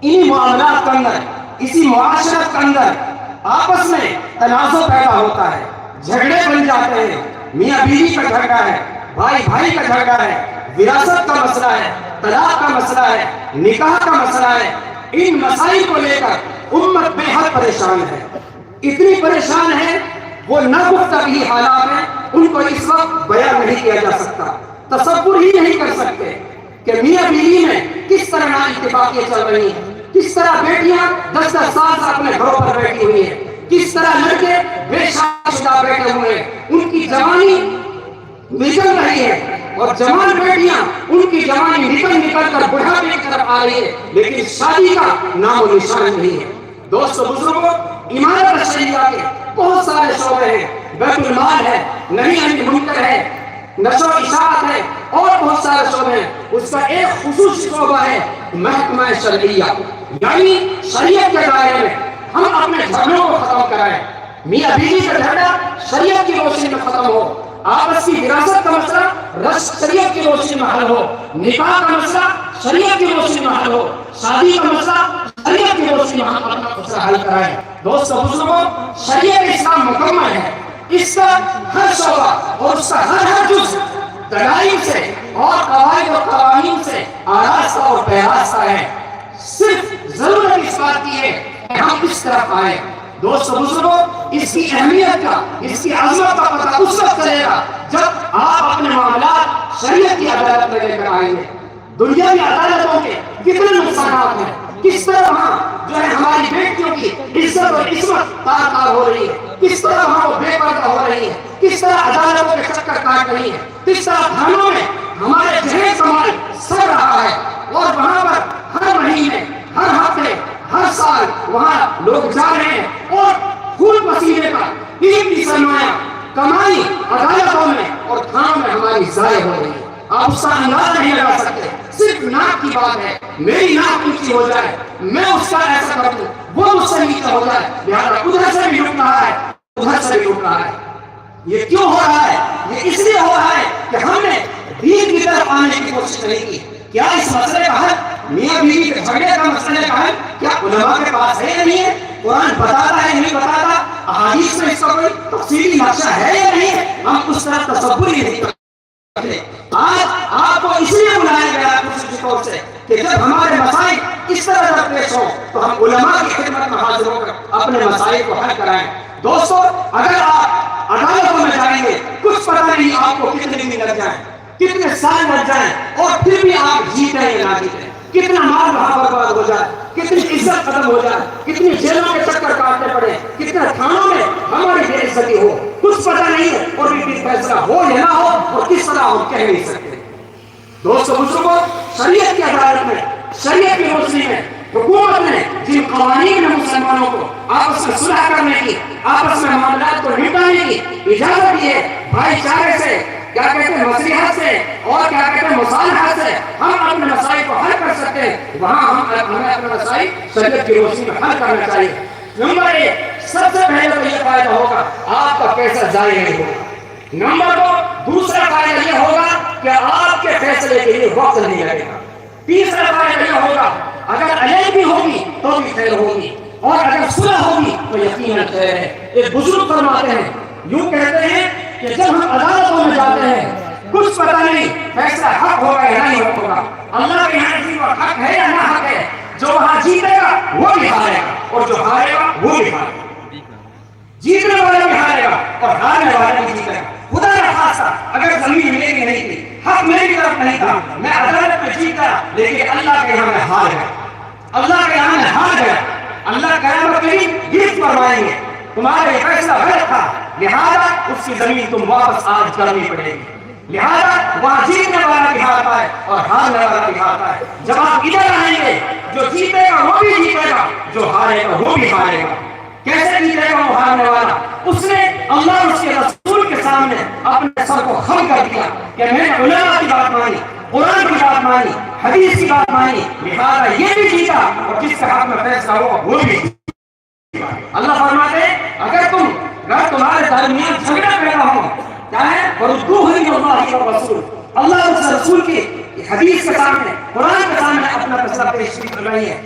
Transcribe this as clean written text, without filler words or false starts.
انہی معاملات کے اندر، اسی معاشرت کے اندر آپس میں تنازع پیدا ہوتا ہے، جھگڑے بن جاتے ہیں، میاں بیوی کا جھگڑا ہے، بھائی بھائی کا جھگڑا ہے، وراثت کا مسئلہ ہے، طلاق کا مسئلہ ہے، نکاح کا مسئلہ ہے۔ ان مسائل کو لے کر امت بے حد پریشان ہے، اتنی پریشان ہے وہ ناگفتگی حالات ہیں، ان کو اس وقت بیان نہیں کیا جا سکتا، تصور ہی نہیں کر سکتے کہ میاں بیوی میں کس طرح نا اتفاقیاں چل رہی ہیں، کس طرح بیٹیاں 10-10 سال سے اپنے گھروں پر بیٹھی ہوئی ہیں، کس طرح لڑکے بے شادی شدہ بیٹھے ہوئے ہیں، ان کی جوانی نکل رہی ہے، اور جوان بیٹیاں ان کی جوانی نکل کر بڑھاپے کی طرف آ رہی ہے، لیکن شادی کا نام و نشان نہیں ہے۔ دوستو بزرگوں، امارت شریعہ کے بہت سارے شعبے ہیں، بیت المال ہے، نہی عن المنکر ہے، نشر و اشاعت ہے، اور بہت سارے شعبے ہیں۔ اس کا ایک خصوصی شعبہ ہے محکمہ شرعیہ، یعنی شریعت کے دائرے میں ہم اپنے جھگڑوں کو ختم کرائیں، میاں بیوی کا جھگڑا شریعت کی روشنی میں ختم ہو، آپس کی وراثت کا مسئلہ شریعت کی روشنی میں حل ہو، نکاح کا مسئلہ شریعت کی روشنی میں حل ہو، شادی کا مسئلہ شریعت کی روشنی میں مسئلہ حل کرائیں۔ دوستو بزرگوں، شریعت اسلام مکمل ہے، اس کا ہر شعبہ اور اس کا ہر جز دلائل سے اور قواعد و قوانین سے آراستہ اور پیراستہ ہے، صرف ضرورت اس بات کی ہے کہ ہم اس طرف آئیں۔ دوستو بزرگوں، اس کی اہمیت کا، اس کی عظمت کا پتہ اس وقت چلے گا جب آپ اپنے معاملات شریعت کی عدالت میں لے کر آئیں گے۔ دنیاوی عدالتوں کے کتنے نقصانات ہیں، کس طرح وہاں جو ہے ہماری بیٹیوں کی عزت اور عصمت تار ہو رہی ہے، کس طرح وہاں وہ بے پردہ ہو رہی ہے، کس طرح عدالتوں کے چکر کاٹ رہی ہے، کس طرح تھانوں میں ہمارے جہیز کمال سڑ رہا ہے، اور وہاں پر ہر مہینے، ہر ہفتے، ہر سال وہاں لوگ جا رہے ہیں، اور خون پسینے کا قیمتی سرمایہ کمائی عدالتوں میں اور تھانوں میں ہماری ضائع ہو رہی ہے۔ آپ اس کا اندازہ نہیں لگا سکتے، صرف ناک کی بات ہے، میری ناک اونچی ہو جائے، میں اس کا ایسا کر دوں، وہ مجھ سے نیچا ہو جائے، لہٰذا ادھر سے بھی لٹ رہا ہے، ادھر سے بھی لٹ رہا ہے۔ یہ کیوں ہو رہا ہے؟ یہ اس لیے ہو رہا ہے کہ ہم نے دین کی طرف آنے کی کوشش نہیں کی۔ کیا اس مسئلے کا حل میاں بیوی کے جھگڑے کا مسئلے کا حل کیا علماء کے پاس ہے یا نہیں ہے؟ قرآن بتاتا ہے نہیں بتاتا؟ احادیث میں اس کا کوئی تفصیلی نقشہ ہے یا نہیں ہے؟ ہم اس طرح تصور ہی نہیں کرتے۔ آج آپ کو اس لیے بلایا گیا خصوصی طور سے کہ جب ہمارے مسائل اس طرح سے پیش ہوں تو ہم علماء کی خدمت میں حاضر ہو کر اپنے مسائل کو حل کرائیں۔ دوستو، اگر آپ عدالتوں میں جائیں گے، کچھ پتہ نہیں آپ کو کتنے دن لگ جائیں، کتنے سال لگ جائیں، اور پھر بھی آپ جیتے یا نہ جیتے، کتنا مال وہاں برباد ہو جائے، کتنی عزت ختم ہو جائے، کتنی جیلوں کے چکر کاٹنے پڑے، کتنے تھانوں میں ہماری بے عزتی ہو، کچھ پتہ نہیں ہے، اور بھی فیصلہ ہو یا نہ ہو اور کس طرح ہو کہہ نہیں سکتے۔ دوستو بزرگوں، شریعت کی عدالت میں، شریعت کی روشنی میں حکومت نے جن قوانین میں مسلمانوں کو آپس میں صلح کرنے کی، آپس میں معاملات کو نمٹانے کی اجازت دی ہے، بھائی چارے سے، کیا کہتے ہیں مصلحت سے، اور کیا کہتے ہیں مصالحت سے ہم اپنے مسائل کو حل کر سکتے ہیں، وہاں ہمیں اپنے مسائل شریعت کی روشنی میں حل کرنا چاہیے۔ نمبر ایک، سب سے پہلے تو یہ فائدہ ہوگا آپ کا پیسہ ضائع نہیں ہوگا۔ نمبر دو، دوسرا فائدہ یہ ہوگا کہ آپ کے فیصلے کے لیے وقت نہیں لگے گا۔ تیسرا فائدہ یہ ہوگا اگر علیحدگی ہوگی تو بھی خیر ہوگی، اور اگر صلح ہوگی تو یقیناً خیر ہے۔ ایک بزرگ فرماتے ہیں، یوں کہتے ہیں کہ جب ہم عدالتوں میں جاتے ہیں کچھ پتہ نہیں فیصلہ حق ہوگا یا نہیں ہوگا، اللہ کے یہاں کسی کا حق ہے یا نہ حق ہے، جو وہاں جیتے گا وہ بھی ہارے گا، اور جو ہارے گا وہ بھی ہارے گا، جیتنے والا بھی ہارے گا اور ہارنے والا بھی جیتے گا۔ خدا نہ خاصہ اگر زمین میری نہیں تھی، حق میری طرف نہیں تھا، میں عدالت میں جیتا، لیکن اللہ کے یہاں میں ہار گیا، اللہ کے یہاں میں ہار گیا، اللہ قیامت کے دن گرفت فرمائیں گے، تمہارا یہ فیصلہ غلط تھا، لہذا اس کی زمین تم واپس آج کرنی پڑے گی۔ لہذا وہاں جیتنے والا بھی ہارتا ہے اور ہارنے والا بھی ہارتا ہے۔ جب آپ ادھر آئیں گے، جو جیتے گا وہ بھی جیتے گا، جو ہارے گا وہ بھی ہارے گا۔ کیسے جیتے گا وہ ہارنے والا؟ اس نے اللہ اور اس کے رسول کے سامنے اپنے سر کو خم کر دیا کہ میں نے علماء کی بات مانی، قرآن کی بات مانی، حدیث کی بات مانی، لہذا یہ بھی جیتا، اور جس کے ہاتھ میں فیصلہ ہوا وہ بھی جیتا۔ اللہ فرماتے ہیں اگر تمہارے درمیان جھگڑا پیدا ہو، کیا ہے وَرُدُّوهُ إِلَى اللَّهِ وَالرَّسُولِ، اللہ اور اس رسول کی حدیث کے سامنے، قرآن کے سامنے اپنا فیصلہ پیش کر رہی ہے۔